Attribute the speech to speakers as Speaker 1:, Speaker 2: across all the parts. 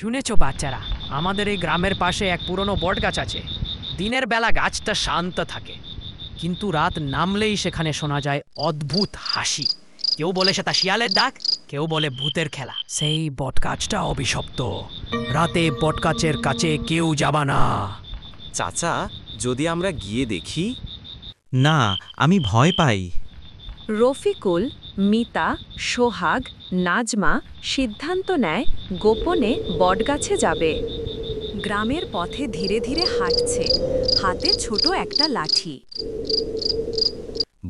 Speaker 1: শুনেছো বাচ্চারা, আমাদের এই গ্রামের পাশে এক পুরনো বটগাছ আছে। দিনের বেলা গাছটা শান্ত থাকে, কিন্তু রাত নামলেই সেখানে শোনা যায় অদ্ভুত হাসি। কেউ বলে সেটা শিয়ালের ডাক, কেউ বলে ভূতের খেলা। সেই বটগাছটা অভিশপ্ত। রাতে বটগাছের কাছে কেউ যাবা না।
Speaker 2: চাচা, যদি আমরা গিয়ে দেখি?
Speaker 3: না, আমি ভয় পাই।
Speaker 4: রফিকুল, মিতা, সোহাগ, নাজমা সিদ্ধান্ত নেয় গোপনে বটগাছে যাবে। গ্রামের পথে ধীরে ধীরে হাঁটছে, হাতে ছোট একটা লাঠি।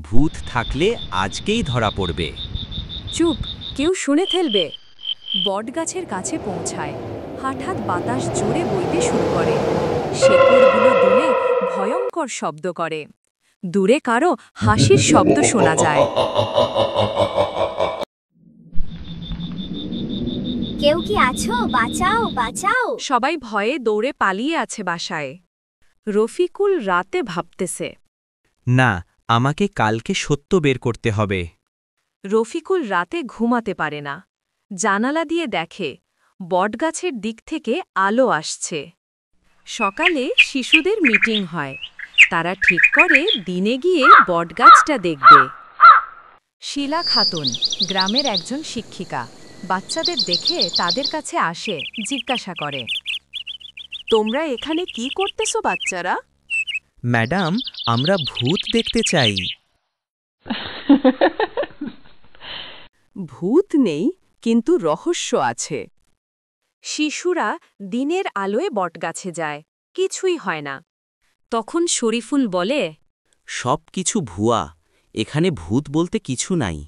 Speaker 2: ভূত থাকলে আজকেই ধরা পড়বে।
Speaker 4: চুপ, কেউ শুনে ফেলবে। বটগাছের কাছে পৌঁছায়। হঠাৎ বাতাস জোরে বইতে শুরু করে। শেকড়গুলো দুলে ভয়ঙ্কর শব্দ করে। দূরে কারো হাসির শব্দ শোনা যায়।
Speaker 5: কেউ কি আছো? বাঁচাও, বাঁচাও!
Speaker 4: সবাই ভয়ে দৌড়ে পালিয়ে আছে বাসায়। রফিকুল রাতে ভাবতেছে।
Speaker 3: না, আমাকে কালকে সত্য বের করতে হবে।
Speaker 4: রফিকুল রাতে ঘুমাতে পারে না। জানালা দিয়ে দেখে বটগাছের দিক থেকে আলো আসছে। সকালে শিশুদের মিটিং হয়। তারা ঠিক করে দিনে গিয়ে বটগাছটা দেখবে। শিলা খাতুন, গ্রামের একজন শিক্ষিকা, বাচ্চাদের দেখে তাদের কাছে আসে, জিজ্ঞাসা করে, তোমরা এখানে কি করতেছো বাচ্চারা?
Speaker 3: ম্যাডাম, আমরা ভূত দেখতে চাই।
Speaker 4: ভূত নেই, কিন্তু রহস্য আছে। শিশুরা দিনের আলোয় বটগাছে যায়, কিছুই হয় না। তখন শরীফুল বলে,
Speaker 2: সব কিছু ভুয়া, এখানে ভূত বলতে কিছু নাই।